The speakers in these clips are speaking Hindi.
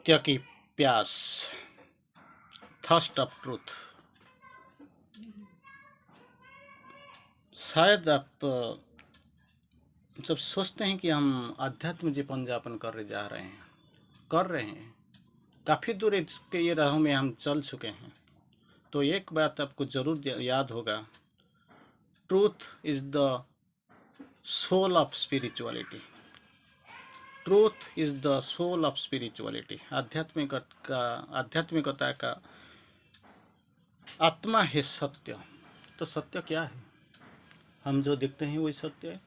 सत्य की प्यास, थर्स्ट ऑफ ट्रूथ। शायद आप जब सोचते हैं कि हम आध्यात्म जीवन यापन कर रहे हैं, काफ़ी दूर इसके ये राहों में हम चल चुके हैं, तो एक बात आपको ज़रूर याद होगा, truth is the soul of spirituality. Truth is the soul of spirituality. आध्यात्मिकता का आत्मा है सत्य। तो सत्य क्या है? हम जो देखते हैं वही सत्य है।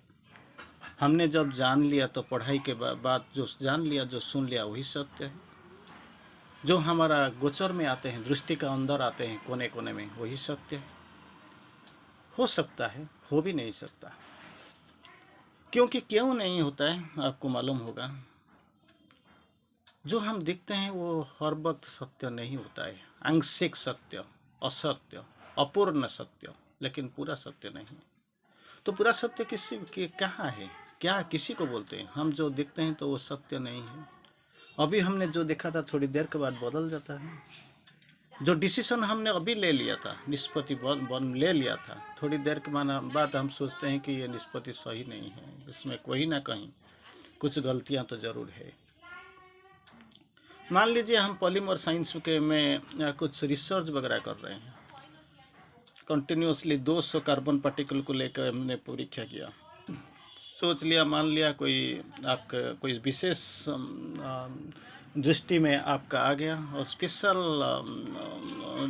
हमने जब जान लिया तो पढ़ाई के बाद जो जान लिया, जो सुन लिया, वही सत्य है। जो हमारा गोचर में आते हैं, दृष्टि का अंदर आते हैं कोने कोने में, वही सत्य है। हो सकता है, हो भी नहीं सकता। क्योंकि क्यों नहीं होता है आपको मालूम होगा। जो हम देखते हैं वो हर वक्त सत्य नहीं होता है। आंशिक सत्य, असत्य, अपूर्ण सत्य, लेकिन पूरा सत्य नहीं। तो पूरा सत्य किसी के कहाँ है? क्या किसी को बोलते हैं? हम जो देखते हैं तो वो सत्य नहीं है। अभी हमने जो देखा था थोड़ी देर के बाद बदल जाता है। जो डिसीजन हमने अभी ले लिया था, निष्पत्ति ले लिया था, थोड़ी देर के बाद हम सोचते हैं कि ये निष्पत्ति सही नहीं है, इसमें कहीं ना कहीं कुछ गलतियां तो ज़रूर है। मान लीजिए हम पॉलीमर साइंस के में कुछ रिसर्च वगैरह कर रहे हैं, कंटिन्यूसली 200 कार्बन पार्टिकल को लेकर हमने परीक्षा किया। सोच लिया, मान लिया कोई आपका कोई विशेष दृष्टि में आपका आ गया और स्पेशल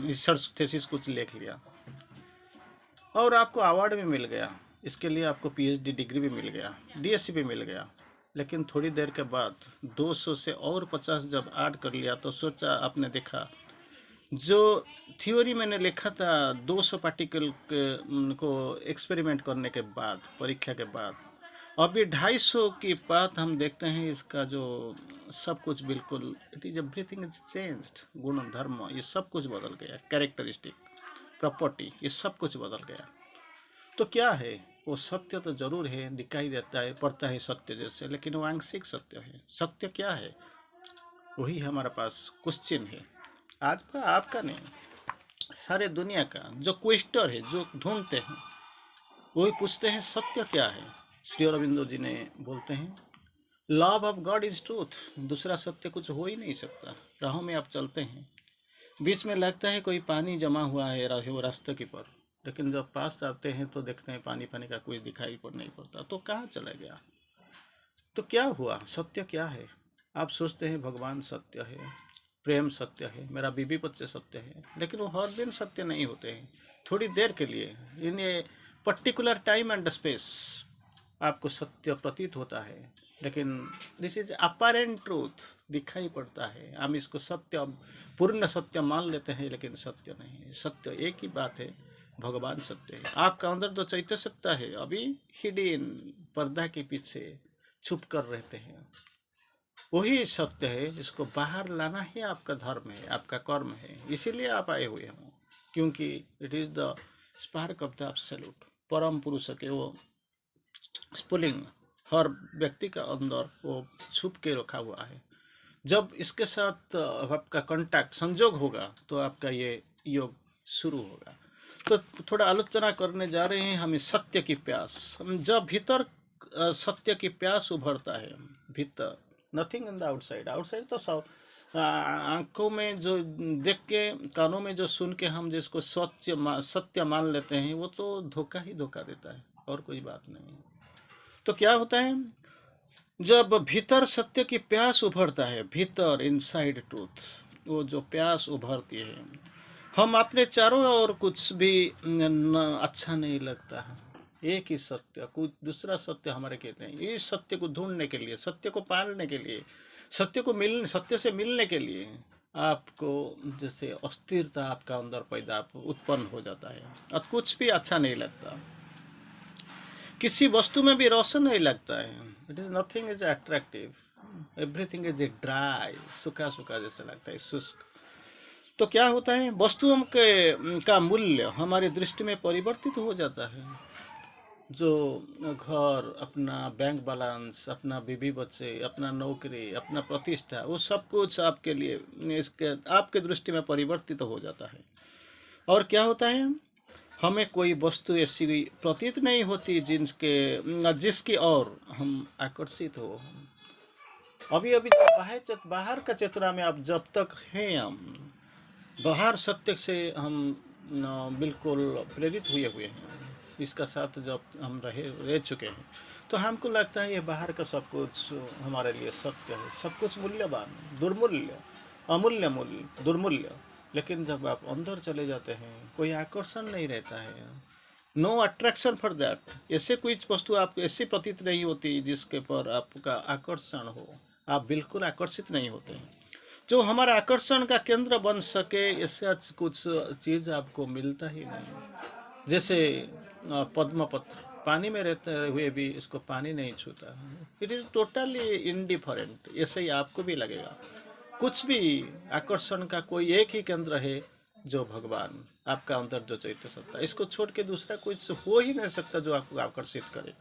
रिसर्च थीसिस कुछ लिख लिया और आपको अवार्ड भी मिल गया। इसके लिए आपको पीएचडी डिग्री भी मिल गया, डीएससी भी मिल गया। लेकिन थोड़ी देर के बाद 200 से और 50 जब ऐड कर लिया तो सोचा, आपने देखा जो थ्योरी मैंने लिखा था 200 पार्टिकल को एक्सपेरिमेंट करने के बाद, परीक्षा के बाद, अभी 250 की बात हम देखते हैं, इसका जो सब कुछ बिल्कुल, it is everything is changed. गुण धर्म ये सब कुछ बदल गया, कैरेक्टरिस्टिक, प्रॉपर्टी, ये सब कुछ बदल गया। तो क्या है? वो सत्य तो जरूर है, दिखाई देता है, पड़ता है सत्य जैसे, लेकिन वो आंशिक सत्य है। सत्य क्या है? वही हमारे पास क्वेश्चन है, आज का आपका नहीं, सारे दुनिया का जो क्वेस्टर है, जो ढूंढते हैं, वही पूछते हैं सत्य क्या है। श्री अरविंदो जी ने बोलते हैं, love of God is truth. दूसरा सत्य कुछ हो ही नहीं सकता। राहों में आप चलते हैं, बीच में लगता है कोई पानी जमा हुआ है रास्ते के पर, लेकिन जब पास जाते हैं तो देखते हैं पानी का कोई दिखाई नहीं पड़ता। तो कहाँ चला गया? तो क्या हुआ? सत्य क्या है? आप सोचते हैं भगवान सत्य है, प्रेम सत्य है, मेरा बीवी बच्चे सत्य है, लेकिन वो हर दिन सत्य नहीं होते हैं। थोड़ी देर के लिए, in a particular time and space आपको सत्य प्रतीत होता है, लेकिन दिस इज अपारेंट ट्रूथ, दिखाई पड़ता है। हम इसको सत्य, पूर्ण सत्य मान लेते हैं, लेकिन सत्य नहीं है। सत्य एक ही बात है, भगवान सत्य है। आपका अंदर तो चैत्य सत्ता है, अभी हिडन, पर्दा के पीछे छुप कर रहते हैं, वही सत्य है जिसको बाहर लाना ही आपका धर्म है, आपका कर्म है। इसीलिए आप आए हुए हैं, क्योंकि it is the spark of the absolute. परम पुरुष के वो स्फुलिंग हर व्यक्ति का अंदर वो छुप के रखा हुआ है। जब इसके साथ आपका कांटेक्ट, संजोग होगा, तो आपका ये योग शुरू होगा। तो थोड़ा आलोचना करने जा रहे हैं हमें सत्य की प्यास। हम जब भीतर सत्य की प्यास उभरता है, भीतर, nothing in the outside. Outside तो सब आंखों में जो देख के, कानों में जो सुन के हम जिसको सत्य मान लेते हैं, वो तो धोखा ही धोखा देता है, और कोई बात नहीं है। तो क्या होता है जब भीतर सत्य की प्यास उभरता है, भीतर इनसाइड ट्रूथ, वो जो प्यास उभरती है, हम अपने चारों ओर कुछ भी अच्छा नहीं लगता है। एक ही सत्य, कुछ दूसरा सत्य हमारे कहते हैं। इस सत्य को ढूंढने के लिए, सत्य को पालने के लिए, सत्य से मिलने के लिए आपको जैसे अस्थिरता आपका अंदर पैदा उत्पन्न हो जाता है, और कुछ भी अच्छा नहीं लगता, किसी वस्तु में भी रोशन नहीं लगता है। It is nothing is attractive, everything is a dry, सूखा सूखा जैसा लगता है, शुष्क। तो क्या होता है, वस्तुओं के का मूल्य हमारी दृष्टि में परिवर्तित हो जाता है। जो घर, अपना बैंक बैलेंस, अपना बीवी बच्चे, अपना नौकरी, अपना प्रतिष्ठा, वो सब कुछ आपके लिए इसके आपके दृष्टि में परिवर्तित हो जाता है। और क्या होता है, हमें कोई वस्तु ऐसी प्रतीत नहीं होती जिसकी ओर हम आकर्षित हो। अभी अभी तो बाहर का चेतना में आप जब तक हैं, हम बाहर सत्य से हम बिल्कुल प्रेरित हुए हुए हैं, इसका साथ जब हम रह चुके हैं, तो हमको लगता है ये बाहर का सब कुछ हमारे लिए सत्य है, सब कुछ मूल्यवान, दुर्मूल्य, अमूल्य, मूल्य, दुर्मूल्य। लेकिन जब आप अंदर चले जाते हैं, कोई आकर्षण नहीं रहता है, नो अट्रैक्शन फॉर दैट। ऐसे कोई वस्तु आपको ऐसी प्रतीत नहीं होती जिसके पर आपका आकर्षण हो, आप बिल्कुल आकर्षित नहीं होते हैं। जो हमारा आकर्षण का केंद्र बन सके, ऐसा कुछ चीज़ आपको मिलता ही नहीं। जैसे पद्म पत्र पानी में रहते हुए भी इसको पानी नहीं छूता, इट इज़ टोटली इनडिफरेंट। ऐसे ही आपको भी लगेगा, कुछ भी आकर्षण का कोई एक ही केंद्र है, जो भगवान, आपका अंदर जो चैत्य सत्ता, इसको छोड़ के दूसरा कुछ हो ही नहीं सकता जो आपको आकर्षित करे,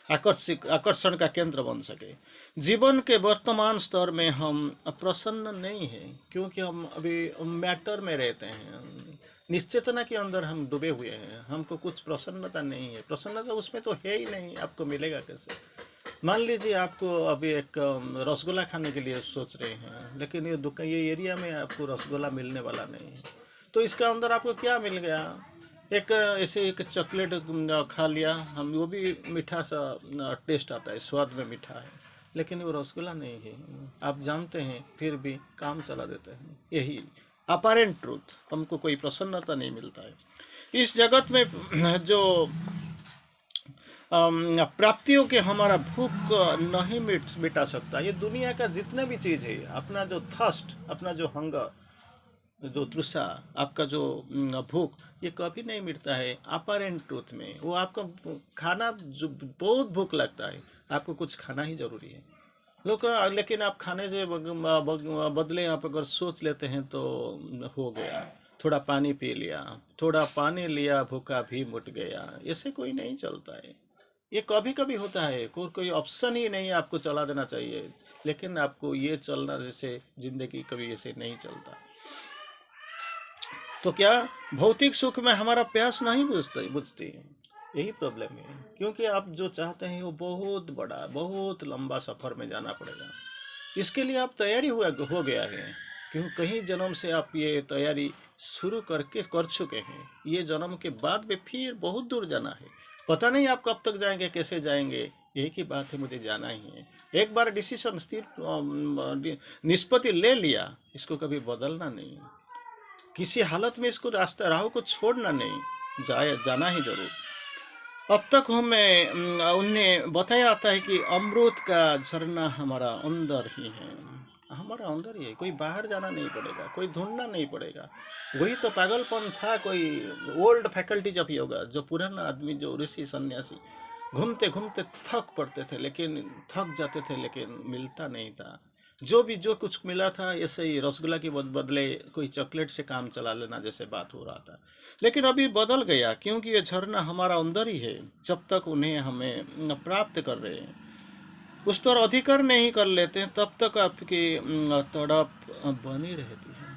आकर्षण का केंद्र बन सके। जीवन के वर्तमान स्तर में हम प्रसन्न नहीं हैं, क्योंकि हम अभी मैटर में रहते हैं, निश्चेतना के अंदर हम डूबे हुए हैं। हमको कुछ प्रसन्नता नहीं है, प्रसन्नता उसमें तो है ही नहीं, आपको मिलेगा कैसे। मान लीजिए आपको अभी एक रसगुल्ला खाने के लिए सोच रहे हैं, लेकिन ये दुकान, ये एरिया में आपको रसगुल्ला मिलने वाला नहीं है, तो इसका अंदर आपको क्या मिल गया, एक ऐसे एक चॉकलेट खा लिया हम, वो भी मीठा सा टेस्ट आता है, स्वाद में मीठा है, लेकिन वो रसगुल्ला नहीं है, आप जानते हैं, फिर भी काम चला देते हैं। यही अपारेंट ट्रूथ, हमको कोई प्रसन्नता नहीं मिलता है इस जगत में। जो प्राप्तियों के हमारा भूख नहीं मिटा सकता। ये दुनिया का जितना भी चीज़ है, अपना जो थर्स्ट, अपना जो हंगर, जो तृषा, आपका जो भूख, ये कभी नहीं मिटता है अपारेंट ट्रूथ में। वो आपका खाना, जो बहुत भूख लगता है, आपको कुछ खाना ही जरूरी है लोग, लेकिन आप खाने से बदले आप अगर सोच लेते हैं तो हो गया, थोड़ा पानी पी लिया, थोड़ा पानी लिया, भूखा भी मुट गया, ऐसे कोई नहीं चलता है। ये कभी कभी होता है, कोई ऑप्शन ही नहीं है, आपको चला देना चाहिए, लेकिन आपको ये चलना, जैसे जिंदगी कभी ऐसे नहीं चलता। तो क्या भौतिक सुख में हमारा प्यास नहीं बुझती, यही प्रॉब्लम है। क्योंकि आप जो चाहते हैं वो बहुत बड़ा, बहुत लंबा सफ़र में जाना पड़ेगा, इसके लिए आप तैयारी हो गया है, क्यों कहीं जन्म से आप ये तैयारी शुरू कर चुके हैं। ये जन्म के बाद भी फिर बहुत दूर जाना है, पता नहीं आप कब तक जाएंगे, कैसे जाएंगे, एक ही बात है, मुझे जाना ही है। एक बार डिसीजन स्थिर निष्पत्ति ले लिया, इसको कभी बदलना नहीं, किसी हालत में इसको राह को छोड़ना नहीं, जाना ही जरूर। अब तक हमें उन्हें बताया जाता है कि अमृत का झरना हमारा अंदर ही है, हमारा अंदर ही है, कोई बाहर जाना नहीं पड़ेगा, कोई ढूंढना नहीं पड़ेगा। वही तो पागलपन था, कोई ओल्ड फैकल्टी जब ही होगा, जो पुराना आदमी, जो ऋषि सन्यासी घूमते घूमते थक पड़ते थे, लेकिन थक जाते थे, लेकिन मिलता नहीं था। जो कुछ मिला था, ऐसे ही रसगुल्ला के बदले कोई चॉकलेट से काम चला लेना जैसे बात हो रहा था। लेकिन अभी बदल गया, क्योंकि ये झरना हमारा अंदर ही है। जब तक उन्हें हमें प्राप्त कर रहे हैं, उस पर अधिकार नहीं कर लेते, तब तक आपकी तड़प बनी रहती है।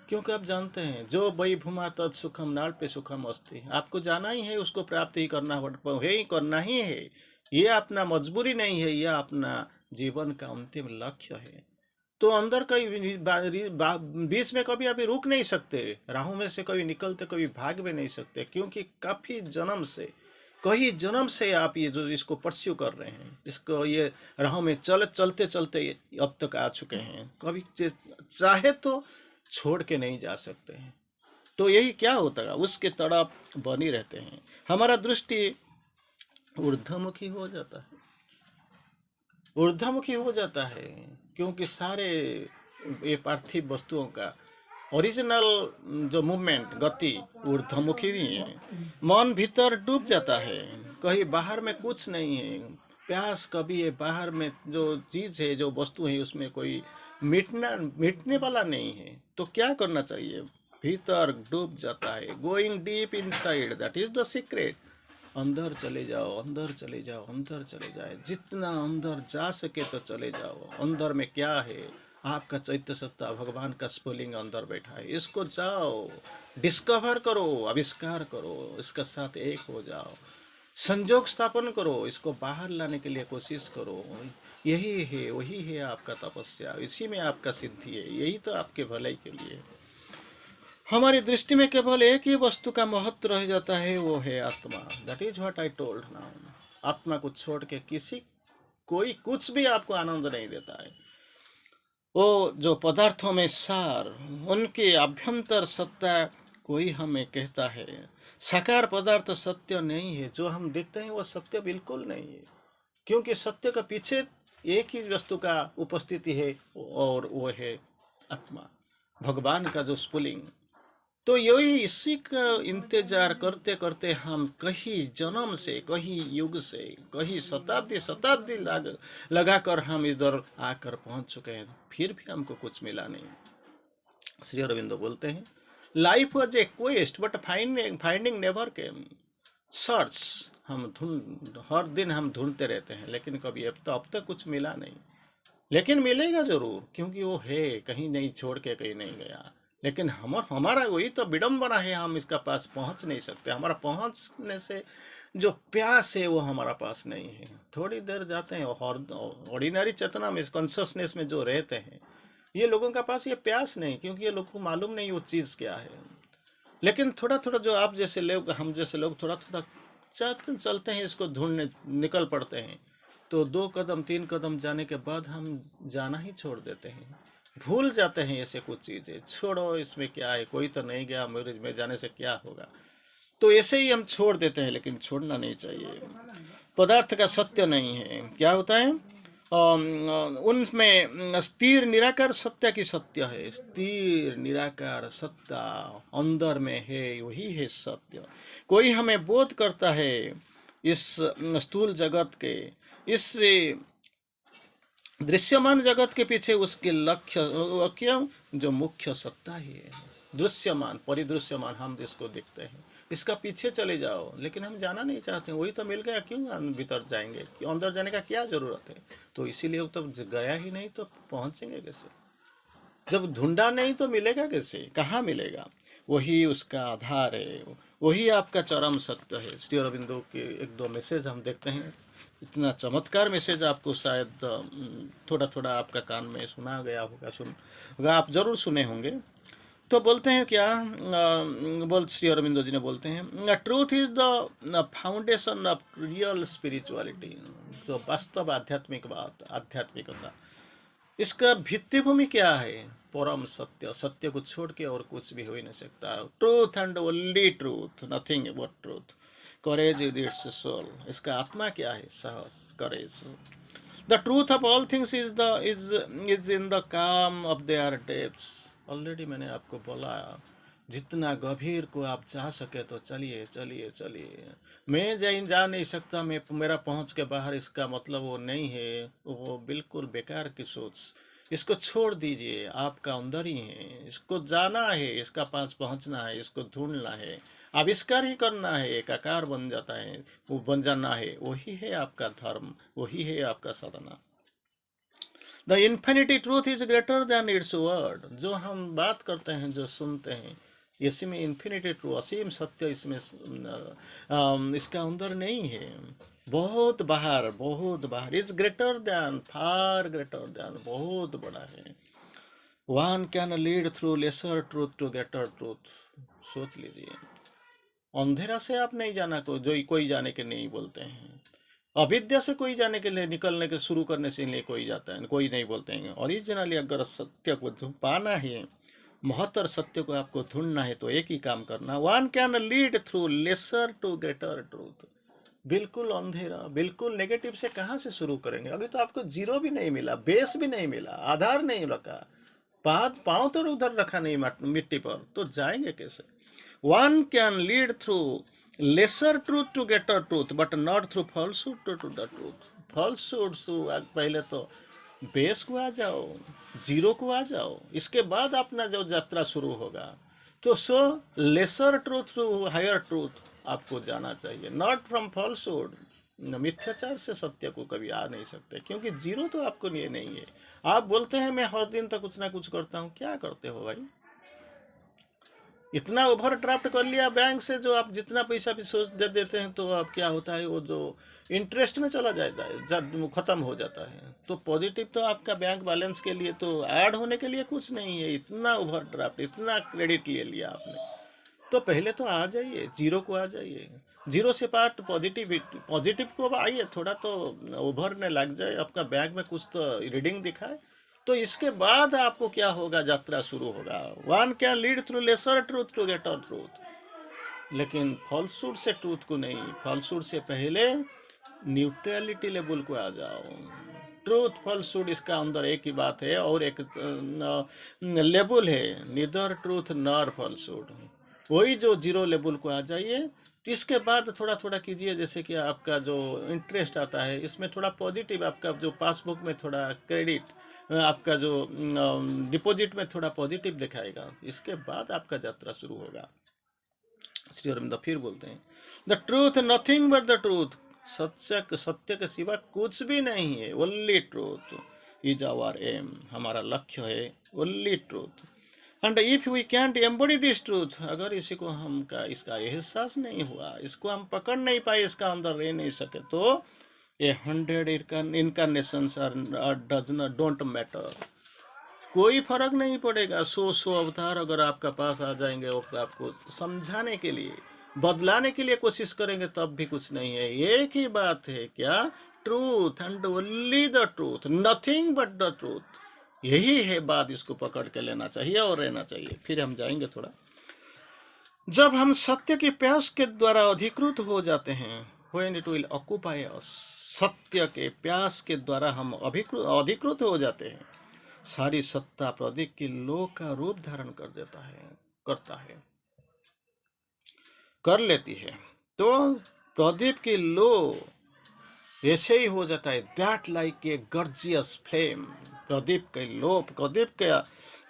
क्योंकि आप जानते हैं, जो वही भूमा तत् सुखम नाड़ पे सुखम अस्ति, आपको जाना ही है, उसको प्राप्त ही करना है, ही करना ही है। ये अपना मजबूरी नहीं है, यह अपना जीवन का अंतिम लक्ष्य है। तो अंदर कहीं बीच में कभी अभी रुक नहीं सकते, राहों में से कभी निकलते, कभी भाग भी नहीं सकते, क्योंकि काफी जन्म से, कई जन्म से आप ये जो इसको परस्यू कर रहे हैं, इसको ये राहों में चलते चलते अब तक आ चुके हैं, कभी चाहे तो छोड़ के नहीं जा सकते हैं। तो यही क्या होता है, उसके तड़प बनी रहते हैं, हमारा दृष्टि ऊर्ध्वमुखी हो जाता है, ऊर्ध्वमुखी हो जाता है, क्योंकि सारे ये पार्थिव वस्तुओं का ओरिजिनल जो मूवमेंट, गति ऊर्ध्वमुखी भी है। मन भीतर डूब जाता है, कहीं बाहर में कुछ नहीं है, प्यास कभी है, बाहर में जो चीज़ है, जो वस्तु है, उसमें कोई मिटने वाला नहीं है। तो क्या करना चाहिए, भीतर डूब जाता है, going deep inside, that is the secret. अंदर चले जाओ, अंदर चले जाओ, अंदर चले जाए, जितना अंदर जा सके तो चले जाओ। अंदर में क्या है? आपका चैत्य सत्ता, भगवान का स्फुलिंग अंदर बैठा है। इसको जाओ, डिस्कवर करो, आविष्कार करो, इसके साथ एक हो जाओ, संजोग स्थापन करो, इसको बाहर लाने के लिए कोशिश करो। यही है, वही है आपका तपस्या, इसी में आपका सिद्धि है, यही तो आपके भलाई के लिए है। हमारी दृष्टि में केवल एक ही वस्तु का महत्व रह जाता है, वो है आत्मा। That is what I told now. आत्मा को छोड़ के कोई कुछ भी आपको आनंद नहीं देता है। वो जो पदार्थों में सार, उनके अभ्यंतर सत्ता कोई हमें कहता है। साकार पदार्थ सत्य नहीं है, जो हम देखते हैं वो सत्य बिल्कुल नहीं है, क्योंकि सत्य का पीछे एक ही वस्तु का उपस्थिति है, और वो है आत्मा, भगवान का जो स्फुलिंग। तो यही इसी का इंतजार करते करते हम कहीं जन्म से, कहीं युग से, कहीं शताब्दी शताब्दी लगाकर हम इधर आकर पहुंच चुके हैं, फिर भी हमको कुछ मिला नहीं। श्री अरविंदो बोलते हैं, life was a quest but finding never came. Search, हर दिन हम ढूंढते रहते हैं, लेकिन कभी अब तक कुछ मिला नहीं। लेकिन मिलेगा जरूर, क्योंकि वो है, कहीं नहीं छोड़ के कहीं नहीं गया। लेकिन हमारा वही तो विडम्बना है, हम इसका पास पहुंच नहीं सकते। हमारा पहुंचने से जो प्यास है वो हमारा पास नहीं है। थोड़ी देर जाते हैं, ऑर्डिनरी चेतना में, कॉन्शसनेस में जो रहते हैं, ये लोगों का पास ये प्यास नहीं, क्योंकि ये लोगों को मालूम नहीं वो चीज़ क्या है। लेकिन थोड़ा थोड़ा जो आप जैसे लोग, हम जैसे लोग थोड़ा थोड़ा चलते हैं, इसको ढूंढने निकल पड़ते हैं, तो 2 कदम 3 कदम जाने के बाद हम जाना ही छोड़ देते हैं, भूल जाते हैं ऐसे कुछ चीज़ें। छोड़ो, इसमें क्या है, कोई तो नहीं गया, मेरे में जाने से क्या होगा, तो ऐसे ही हम छोड़ देते हैं। लेकिन छोड़ना नहीं चाहिए। पदार्थ का सत्य नहीं है, क्या होता है, उनमें स्थिर निराकार सत्य की सत्य है। स्थिर निराकार सत्ता अंदर में है, वही है सत्य। कोई हमें बोध करता है इस स्थूल जगत के, इस दृश्यमान जगत के पीछे उसके लक्ष्य जो मुख्य सत्ता ही है। दृश्यमान, परिदृश्यमान हम जिसको देखते हैं, इसका पीछे चले जाओ, लेकिन हम जाना नहीं चाहते। वही तो मिल गया, क्यों भीतर जाएंगे, क्यों अंदर जाने का क्या जरूरत है। तो इसीलिए तो गया ही नहीं तो पहुंचेंगे कैसे? जब ढूंढा नहीं तो मिलेगा कैसे, कहाँ मिलेगा? वही उसका आधार है, वही आपका चरम सत्य है। श्री अरविंदो के 1-2 मैसेज हम देखते हैं, इतना चमत्कार मैसेज आपको शायद थोड़ा थोड़ा आपका कान में सुना गया होगा, आप जरूर सुने होंगे। तो बोलते हैं क्या, श्री अरविंदो जी ने बोलते हैं, truth is the foundation of real spirituality. जो वास्तव आध्यात्मिक बात, आध्यात्मिकता, इसका भित्तिभूमि क्या है? परम सत्य। सत्य को छोड़ के और कुछ भी हो ही नहीं सकता। Truth and only truth, nothing but truth. Courage is its soul. इसका आत्मा क्या है? साहस, courage. The truth of all things is in the calm of their depths. Already मैंने आपको बोला, जितना गंभीर को आप जा सके तो चलिए चलिए चलिए। मैं जा नहीं सकता, मैं मेरा पहुंच के बाहर, इसका मतलब वो नहीं है, वो बिल्कुल बेकार की सोच। इसको छोड़ दीजिए, आपका अंदर ही है, इसको जाना है, इसका पास पहुंचना है, इसको ढूंढना है, आविष्कार ही करना है, एकाकार बन जाता है, वो बन जाना है। वही है आपका धर्म, वही है आपका साधना। The infinity truth is greater than its word. जो हम बात करते हैं, जो सुनते हैं, इसी में इन्फिनिटी ट्रू, असीम सत्य इसमें इसका अंदर नहीं है, बहुत बाहर is greater than, far greater than, बहुत बड़ा है। One can lead through lesser truth to greater truth. सोच लीजिए, अंधेरा से आप नहीं जाना, कोई जाने के नहीं बोलते हैं। अविद्या से कोई जाने के लिए, निकलने के शुरू करने से लिए कोई जाता है, कोई नहीं बोलते हैं। ओरिजिनली अगर सत्य को पाना है, महत्तर सत्य को आपको ढूंढना है, तो एक ही काम करना, one can lead through lesser to greater truth. बिल्कुल अंधेरा, बिल्कुल नेगेटिव से कहाँ से शुरू करेंगे? अभी तो आपको जीरो भी नहीं मिला, बेस भी नहीं मिला, आधार नहीं रखा, पाँव तो उधर रखा नहीं मिट्टी पर, तो जाएंगे कैसे? One can lead through lesser truth to greater truth, but not through falsehood to the truth. Falsehood पहले तो बेस को आ जाओ, जीरो को आ जाओ, इसके बाद अपना जो यात्रा शुरू होगा। तो lesser truth to higher truth, आपको जाना चाहिए, नॉट फ्रॉम फॉल्सहुड। मिथ्याचार से सत्य को कभी आ नहीं सकते, क्योंकि जीरो तो आपको लिए नहीं है। आप बोलते हैं मैं हर दिन तक कुछ ना कुछ करता हूँ, क्या करते हो भाई? इतना ओवर ड्राफ्ट कर लिया बैंक से, जो आप जितना पैसा भी सोच दे देते हैं, तो अब क्या होता है, वो जो इंटरेस्ट में चला जाता है, जब खत्म हो जाता है। तो पॉजिटिव तो आपका बैंक बैलेंस के लिए तो ऐड होने के लिए कुछ नहीं है। इतना ओवर ड्राफ्ट, इतना क्रेडिट ले लिया आपने, तो पहले तो आ जाइए, जीरो को आ जाइए। जीरो से पार्ट पॉजिटिव, पॉजिटिव को अब आइए, थोड़ा तो उभरने लग जाए, आपका बैंक में कुछ तो रीडिंग दिखाए, तो इसके बाद आपको क्या होगा, यात्रा शुरू होगा। One can lead through lesser truth to greater truth, लेकिन फॉल्सूट से ट्रूथ को नहीं, फॉल्सूट से पहले न्यूट्रलिटी लेवल को आ जाओ। ट्रूथ फॉल्सूट इसका अंदर एक ही बात है, और एक लेवल है, निदर ट्रूथ नॉर फॉल्सूट। वही जो जीरो लेवल को आ जाइए। तो इसके बाद थोड़ा थोड़ा कीजिए, जैसे कि आपका जो इंटरेस्ट आता है, इसमें थोड़ा पॉजिटिव, आपका जो पासबुक में थोड़ा क्रेडिट, आपका जो डिपॉजिट में थोड़ा पॉजिटिव दिखाएगा, इसके बाद आपका यात्रा शुरू होगा। श्री अरविंद फिर बोलते हैं, the truth nothing but the truth, सत्य के सिवा कुछ भी नहीं है, only truth is our aim, हमारा लक्ष्य है only truth. And if we can't embody this truth, अगर इसी को हम का इसका एहसास नहीं हुआ, इसको हम पकड़ नहीं पाए, इसका अंदर रह नहीं सके, तो ये 100 incarnations does not don't matter, कोई फर्क नहीं पड़ेगा। 100 अवतार अगर आपका पास आ जाएंगे, वो आपको समझाने के लिए, बदलाने के लिए कोशिश करेंगे, तब भी कुछ नहीं है। एक ही बात है, क्या? Truth and only the truth, nothing but the truth. यही है बात, इसको पकड़ के लेना चाहिए और रहना चाहिए। फिर हम जाएंगे थोड़ा, जब हम सत्य की प्यास के द्वारा अधिकृत हो जाते हैं, व्हेन इट विल ऑक्यूपाई अस, सत्य के प्यास के द्वारा हम अधिकृत हो जाते हैं, सारी सत्ता प्रदीप की लो का रूप धारण कर देता है, करता है, कर लेती है। तो प्रदीप की लो ऐसे ही हो जाता है, that like a gorgeous flame, Pradeep के लो, प्रदीप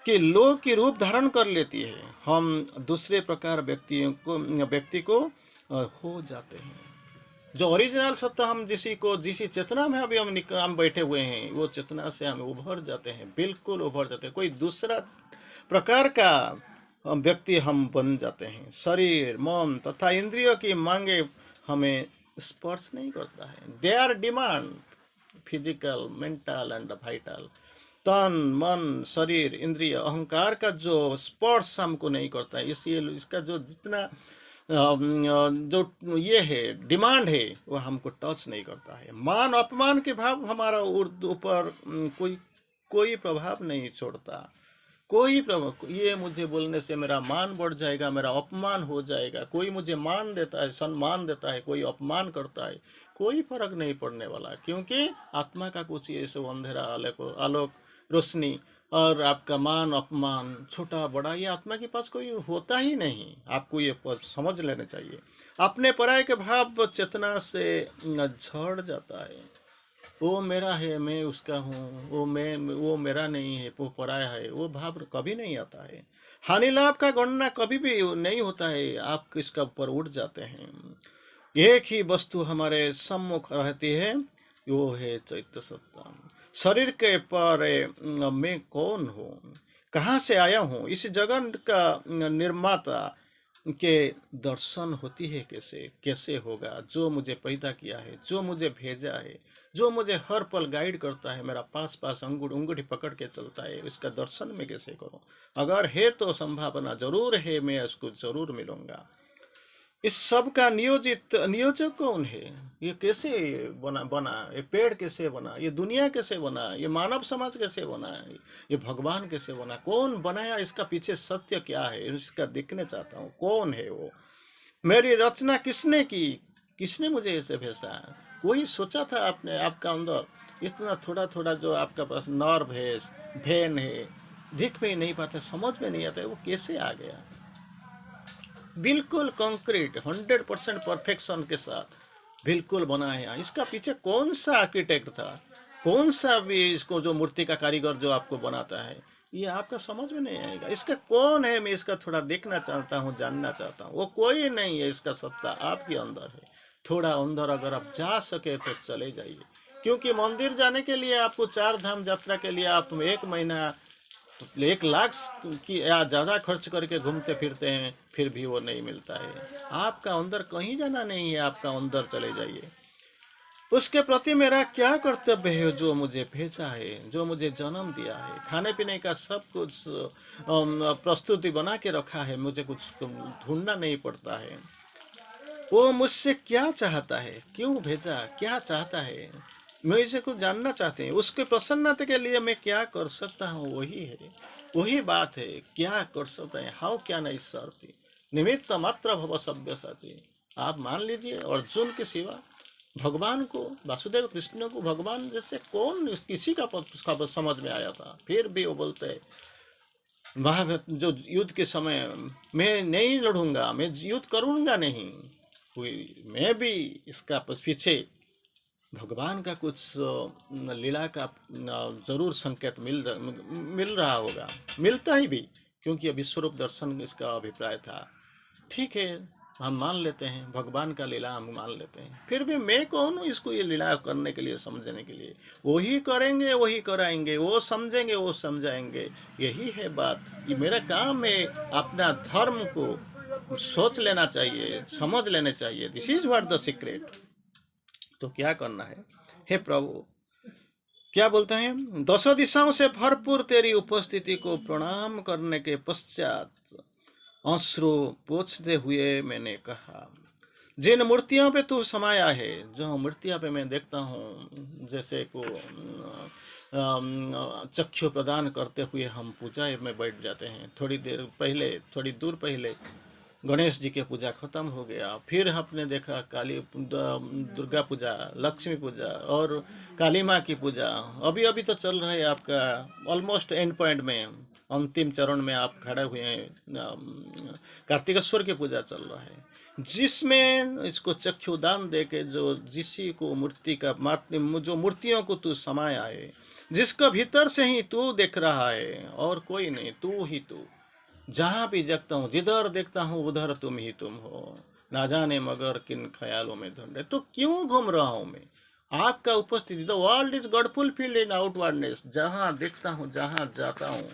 के लो की रूप धारण कर लेती है। हम दूसरे प्रकार व्यक्ति को हो जाते हैं। जो ओरिजिनल सत्ता, हम जिसी चेतना में अभी हम बैठे हुए हैं, वो चेतना से हम उभर जाते हैं, बिल्कुल उभर जाते हैं। कोई दूसरा प्रकार का व्यक्ति हम बन जाते हैं। शरीर, मन तथा इंद्रियों की मांगे हमें स्पर्श नहीं करता है। They are demand, physical, mental and vital, तन, मन, शरीर, इंद्रिय, अहंकार का जो स्पर्श हमको नहीं करता है। इसलिए इसका जो जितना जो ये है डिमांड है, वो हमको टच नहीं करता है। मान अपमान के भाव हमारा ऊपर कोई प्रभाव नहीं छोड़ता, कोई प्रभाव। ये मुझे बोलने से मेरा मान बढ़ जाएगा, मेरा अपमान हो जाएगा। कोई मुझे मान देता है, सम्मान देता है, कोई अपमान करता है, कोई फर्क नहीं पड़ने वाला, क्योंकि आत्मा का कुछ ये सब अंधेरा, आलोक, रोशनी और आपका मान अपमान, छोटा बड़ा, ये आत्मा के पास कोई होता ही नहीं। आपको ये समझ लेना चाहिए। अपने पराये के भाव चेतना से झड़ जाता है। वो मेरा है, मैं उसका हूँ, वो मेरा नहीं है, वो पराया है, वो भाव कभी नहीं आता है। हानि लाभ का गणना कभी भी नहीं होता है, आप इसका ऊपर उठ जाते हैं। एक ही वस्तु हमारे सम्मुख रहती है, वो है चैत्य सत्ता। शरीर के पर मैं कौन हूँ, कहाँ से आया हूँ, इस जगत का निर्माता के दर्शन होती है कैसे होगा। जो मुझे पैदा किया है, जो मुझे भेजा है, जो मुझे हर पल गाइड करता है, मेरा पास अंगूठी पकड़ के चलता है, इसका दर्शन मैं कैसे करूं? अगर है तो संभावना जरूर है, मैं उसको जरूर मिलूंगा। इस सब का नियोजक कौन है? ये कैसे बना ये पेड़ कैसे बना, ये दुनिया कैसे बना, ये मानव समाज कैसे बना, ये भगवान कैसे बना, कौन बनाया, इसका पीछे सत्य क्या है, इसका देखना चाहता हूँ। कौन है वो? मेरी रचना किसने की? किसने मुझे ऐसे भेजा? कोई सोचा था आपने? आपका अंदर इतना थोड़ा थोड़ा जो आपका पास नर्व है, भेन है, दिख भी नहीं पाता, समझ में नहीं आता है, वो कैसे आ गया? बिल्कुल कंक्रीट 100% परफेक्शन के साथ बिल्कुल बनाया। इसका पीछे कौन सा आर्किटेक्ट था? कौन सा भी इसको जो मूर्ति का कारीगर जो आपको बनाता है, ये आपका समझ में नहीं आएगा। इसका कौन है, मैं इसका थोड़ा देखना चाहता हूँ, जानना चाहता हूँ। वो कोई नहीं है, इसका सत्ता आपके अंदर है। थोड़ा अंदर अगर आप जा सके तो चले जाइए, क्योंकि मंदिर जाने के लिए आपको 4 धाम यात्रा के लिए आप 1 महीना 1 लाख की या ज़्यादा खर्च करके घूमते फिरते हैं, फिर भी वो नहीं मिलता है। आपका अंदर कहीं जाना नहीं है, आपका अंदर चले जाइए। उसके प्रति मेरा क्या कर्तव्य है, जो मुझे भेजा है, जो मुझे जन्म दिया है, खाने पीने का सब कुछ प्रस्तुति बना के रखा है, मुझे कुछ ढूंढना नहीं पड़ता है। वो मुझसे क्या चाहता है, क्यों भेजा, क्या चाहता है, मैं इसे कुछ जानना चाहते हैं। उसके प्रसन्नता के लिए मैं क्या कर सकता हूँ, वही है, वही बात है। क्या कर सकते हैं, हाउ क्या नहीं सरती निमित्त मात्र भव सव्यसाची। आप मान लीजिए, अर्जुन के सिवा भगवान को, वासुदेव कृष्ण को भगवान जैसे कौन किसी का पद समझ में आया था। फिर भी वो बोलते हैं वहाँ जो युद्ध के समय मैं नहीं लड़ूंगा, मैं युद्ध करूंगा नहीं। मैं भी इसका पीछे भगवान का कुछ लीला का जरूर संकेत मिल रहा होगा, मिलता ही भी, क्योंकि विश्वरूप दर्शन इसका अभिप्राय था। ठीक है, हम मान लेते हैं भगवान का लीला, हम मान लेते हैं। फिर भी मैं कौन हूँ इसको ये लीला करने के लिए, समझने के लिए। वही करेंगे, वही कराएंगे, वो समझेंगे, वो समझाएंगे। यही है बात। ये मेरा काम है, अपना धर्म को सोच लेना चाहिए, समझ लेना चाहिए। This is what the secret. तो क्या करना है, हे प्रभु, क्या बोलते हैं, 10 दिशाओं से भरपूर तेरी उपस्थिति को प्रणाम करने के पश्चात अश्रु पोंछते हुए मैंने कहा, जिन मूर्तियों पे तू समाया है, जो मूर्तियों पे मैं देखता हूँ, जैसे को चक्षु प्रदान करते हुए हम पूजा में बैठ जाते हैं। थोड़ी देर पहले, थोड़ी दूर पहले गणेश जी की पूजा खत्म हो गया, फिर आपने देखा काली दुर्गा पूजा, लक्ष्मी पूजा और काली माँ की पूजा। अभी अभी तो चल रहा है आपका ऑलमोस्ट एंड पॉइंट में, अंतिम चरण में आप खड़े हुए हैं। कार्तिकेश्वर की पूजा चल रहा है, जिसमें इसको चक्षुदान दे के जो जिसी को मूर्ति का जो मूर्तियों को तू समाया है, जिसका भीतर से ही तू देख रहा है और कोई नहीं, तू ही तू। जहाँ भी देखता हूँ, जिधर देखता हूँ उधर तुम ही तुम हो, ना जाने मगर किन ख्यालों में ढूंढे। तो क्यों घूम रहा हूँ मैं, आपका उपस्थिति। The world is godful field in outwardness. जहाँ देखता हूँ, जहाँ जाता हूँ,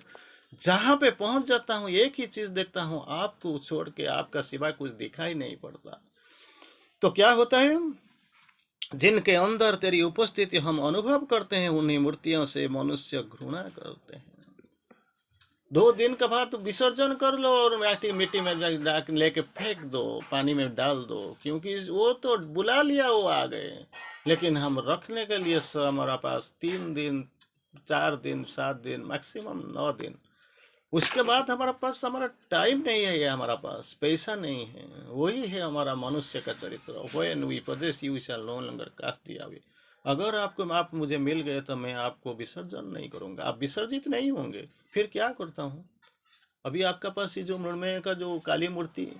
जहाँ पे पहुँच जाता हूँ, एक ही चीज़ देखता हूँ, आपको छोड़ के, आपका सिवा कुछ दिखाई नहीं पड़ता। तो क्या होता है, जिनके अंदर तेरी उपस्थिति हम अनुभव करते हैं, उन्हीं मूर्तियों से मनुष्य घृणा करते हैं। 2 दिन के बाद तो विसर्जन कर लो और मिट्टी में जाके लेके फेंक दो, पानी में डाल दो, क्योंकि वो तो बुला लिया, वो आ गए। लेकिन हम रखने के लिए हमारा पास 3 दिन, 4 दिन, 7 दिन, मैक्सिमम 9 दिन। उसके बाद हमारा पास हमारा टाइम नहीं है, या हमारा पास पैसा नहीं है। वही है हमारा मनुष्य का चरित्र। When we possess you shall no longer cast the away। अगर आप मुझे मिल गए तो मैं आपको विसर्जन नहीं करूंगा, आप विसर्जित नहीं होंगे। फिर क्या करता हूँ, अभी आपका पास ये जो मृण्मय का जो काली मूर्ति,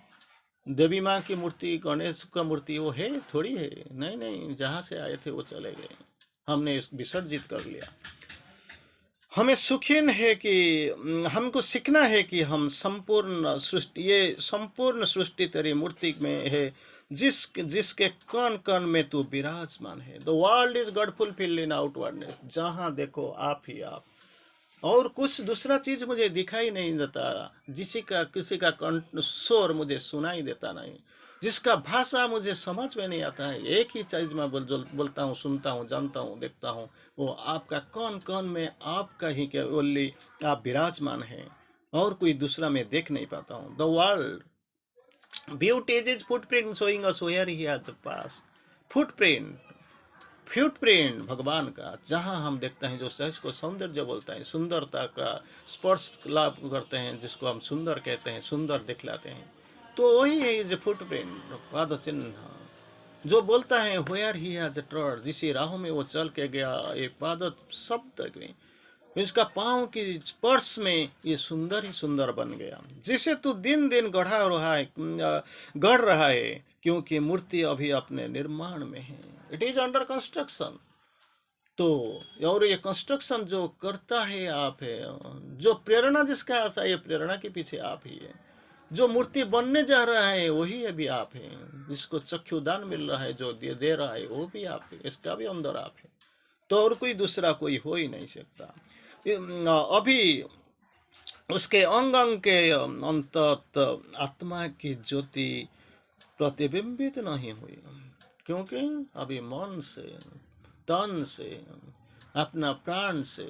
देवी माँ की मूर्ति, गणेश का मूर्ति, वो है थोड़ी है, नहीं नहीं, जहाँ से आए थे वो चले गए, हमने विसर्जित कर लिया। हमें सुखीन है कि हमको सीखना है कि हम संपूर्ण सृष्टि, ये संपूर्ण सृष्टि तेरी मूर्ति में है, जिसके कण कण में तू विराजमान है। The world is godful field in outwardness. जहाँ देखो आप ही आप, और कुछ दूसरा चीज मुझे दिखाई नहीं देता। किसी का कंठ शोर मुझे सुनाई देता नहीं, जिसका भाषा मुझे समझ में नहीं आता है। एक ही चीज मैं बोलता हूँ, सुनता हूँ, जानता हूँ, देखता हूँ, वो आपका कौन कौन में आपका ही केवल आप विराजमान हैं, और कोई दूसरा मैं देख नहीं पाता हूँ। The world beauty is footprint showing us where he has pass. Footprint भगवान का, जहाँ हम देखते हैं, जो सहज को सौंदर्य बोलता है, सुंदरता का स्पर्श लाभ करते हैं, जिसको हम सुंदर कहते हैं, सुंदर दिखलाते हैं, तो वही है इज प्रिंट, पाद चिन्ह। जो बोलता है व्हेयर ही हैज ट्रॉड, जिस राहों में वो चल के गया, ये पाद शब्द में, इसका पाँव की स्पर्श में ये सुंदर ही सुंदर बन गया, जिसे तू दिन दिन गढ़ रहा है, क्योंकि मूर्ति अभी अपने निर्माण में है। It is under construction. तो और ये कंस्ट्रक्शन जो करता है आप है, जो प्रेरणा जिसका आशा है प्रेरणा के पीछे आप ही है, जो मूर्ति बनने जा रहा है वही अभी आप है, जिसको चक्षुदान मिल रहा है जो दे रहा है वो भी आप है, इसका भी अंदर आप है। तो और कोई दूसरा कोई हो ही नहीं सकता। अभी उसके अंग अंग के अंतत आत्मा की ज्योति प्रतिबिंबित नहीं हुई, क्योंकि अभी मन से, तन से, अपना प्राण से,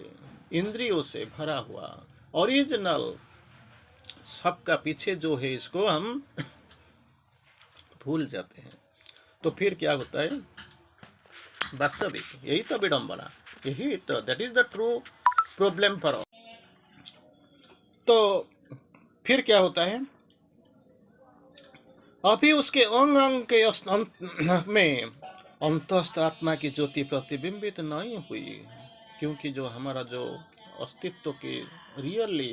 इंद्रियों से भरा हुआ ओरिजिनल सबका पीछे जो है इसको हम भूल जाते हैं। तो फिर क्या होता है, वास्तविक यही तो विडंबना, यही तो that is the true problem for all. तो फिर क्या होता है, अभी उसके अंग अंग के में अंतस्थ आत्मा की ज्योति प्रतिबिंबित नहीं हुई, क्योंकि जो हमारा जो अस्तित्व के रियली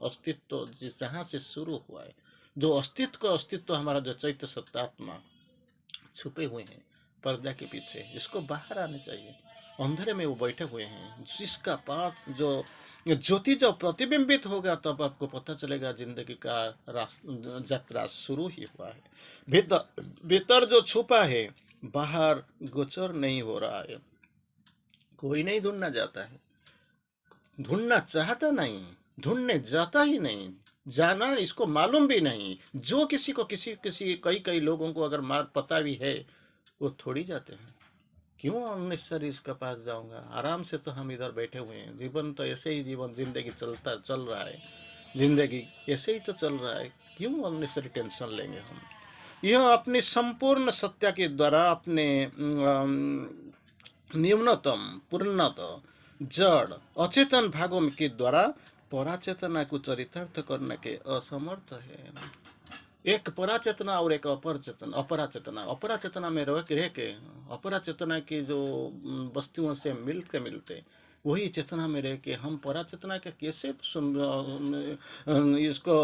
अस्तित्व जिस जहाँ से शुरू हुआ है, जो अस्तित्व हमारा जो चैत्य सत्तात्मा छुपे हुए हैं पर्दा के पीछे, इसको बाहर आने चाहिए। अंधेरे में वो बैठे हुए हैं, जिसका पाठ जो ज्योति जब प्रतिबिंबित होगा तब आपको पता चलेगा जिंदगी का यात्रा शुरू ही हुआ है। भीतर भीतर जो छुपा है बाहर गोचर नहीं हो रहा है, कोई नहीं ढूंढना जाता है, ढूंढना चाहता नहीं, ढूंढने जाता ही नहीं, जाना इसको मालूम भी नहीं। जो किसी को किसी किसी कई कई लोगों को अगर मार पता भी है वो थोड़ी जाते हैं। क्यों अननेसेसरी इसके पास जाऊंगा, आराम से तो हम इधर बैठे हुए हैं, जीवन तो ऐसे ही, जीवन जिंदगी चल रहा है, जिंदगी ऐसे ही तो चल रहा है, क्यों अननेसेसरी टेंशन लेंगे हम। यह अपनी संपूर्ण सत्या के द्वारा अपने न्यूनतम पूर्णतः जड़ अचेतन भागों के द्वारा पराचेतना को चरितार्थ करने के असमर्थ है। एक पराचेतना और एक अपरा चेतना में रह के अपरा चेतना की जो वस्तुओं से मिलते वही चेतना में रह के हम पराचेतना के कैसे इसको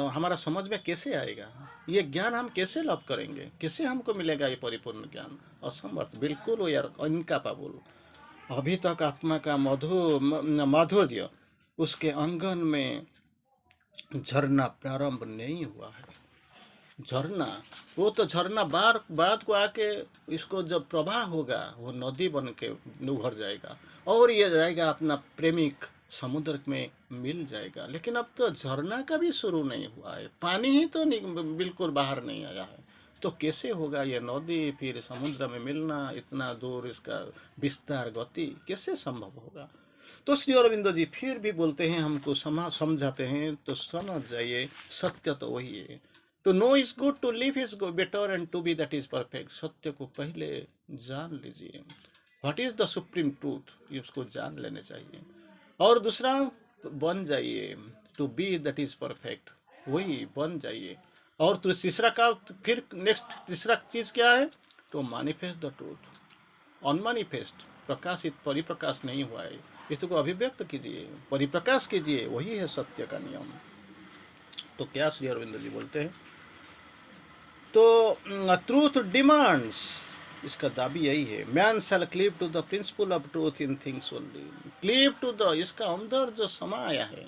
हमारा समझ में कैसे आएगा, ये ज्ञान हम कैसे लाभ करेंगे, कैसे हमको मिलेगा ये परिपूर्ण ज्ञान। असमर्थ, बिल्कुल यार इनकापेबल। अभी तक आत्मा का माधुर्य उसके अंगन में झरना प्रारंभ नहीं हुआ है। झरना, वो तो झरना बार बाद को आके इसको जब प्रवाह होगा वो नदी बन के उभर जाएगा और ये जाएगा अपना प्रेमिक समुद्र में मिल जाएगा। लेकिन अब तो झरना का भी शुरू नहीं हुआ है, पानी ही तो बिल्कुल बाहर नहीं आया है। तो कैसे होगा ये नदी फिर समुद्र में मिलना, इतना दूर इसका विस्तार गति कैसे संभव होगा। तो श्री अरविंदो जी फिर भी बोलते हैं, हमको समझाते हैं, तो समझ जाइए सत्य तो वही है। To know is good, to live is better and to be that is perfect. सत्य को पहले जान लीजिए, what is the supreme truth, ये उसको जान लेने चाहिए। और दूसरा बन जाइए, to be that is perfect, वही बन जाइए। और तो तीसरा का फिर नेक्स्ट तीसरा चीज क्या है, to manifest the truth. Unmanifest, प्रकाशित परिप्रकाश नहीं हुआ है, इसको अभिव्यक्त कीजिए, परिप्रकाश कीजिए, वही है सत्य का नियम। तो क्या श्री अरविंद जी बोलते हैं, तो ट्रूथ डिमांड्स, इसका दाबी यही है, man shall cleave to the principle of truth in things only. Cleave to the, इसका अंदर जो समाया है,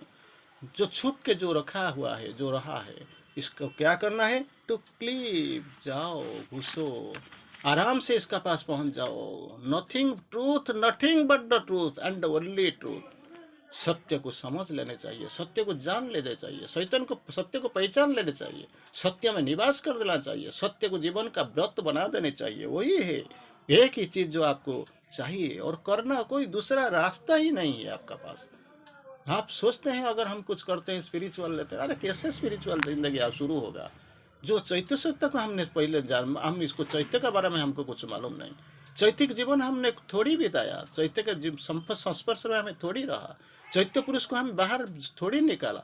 जो छुप के जो रखा हुआ है, जो रहा है, इसको क्या करना है, टू क्लीव, जाओ घुसो, आराम से इसका पास पहुंच जाओ। Nothing truth, nothing but the truth and only truth. सत्य को समझ लेने चाहिए, सत्य को जान लेने चाहिए, सत्य को पहचान लेने चाहिए, सत्य में निवास कर देना चाहिए, सत्य को जीवन का व्रत बना देने चाहिए। वही है एक ही चीज जो आपको चाहिए, और करना कोई दूसरा रास्ता ही नहीं है आपका पास। आप सोचते हैं अगर हम कुछ करते हैं स्पिरिचुअल लेते हैं, अरे कैसे स्पिरिचुअल जिंदगी आप शुरू होगा। जो चैत्य सत्य को हमने पहले जान, हम इसको चैत्य के बारे में हमको कुछ मालूम नहीं, चैतिक जीवन हमने थोड़ी बिताया, चैत्य के संस्पर्श में हमें थोड़ी रहा, चैत्य पुरुष को हम बाहर थोड़ी निकाला।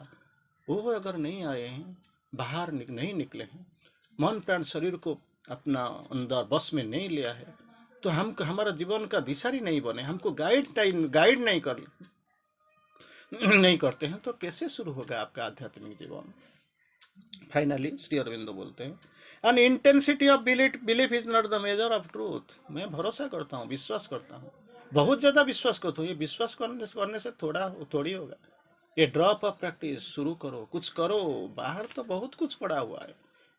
वो अगर नहीं आए हैं, बाहर नहीं निकले हैं, मन प्राण शरीर को अपना अंदर बस में नहीं लिया है, तो हम हमारा जीवन का दिशारी नहीं बने, हमको गाइड नहीं करते हैं, तो कैसे शुरू होगा आपका आध्यात्मिक जीवन। फाइनली श्री अरविंदो बोलते हैं, an intensity of belief is not the measure of truth. मैं भरोसा करता हूँ, विश्वास करता हूँ, बहुत ज़्यादा विश्वास करो, तो ये विश्वास करने से थोड़ी होगा। ये ड्रॉप ऑफ प्रैक्टिस शुरू करो, कुछ करो। बाहर तो बहुत कुछ पड़ा हुआ है,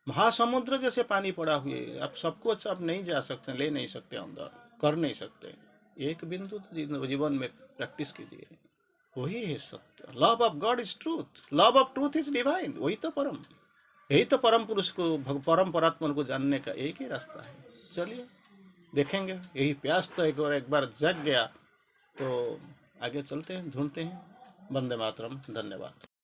महासमुद्र जैसे पानी पड़ा हुए है। आप सब कुछ आप नहीं जा सकते, ले नहीं सकते अंदर, कर नहीं सकते। एक बिंदु तो जीवन में प्रैक्टिस कीजिए, वही है सत्य। Love of God is truth, love of truth is divine. वही तो परम, यही तो परम पुरुष को, परम परात्मा को जानने का एक ही रास्ता है। चलिए देखेंगे, यही प्यास तो एक बार जग गया तो आगे चलते हैं, ढूंढते हैं। वंदे मातरम। धन्यवाद।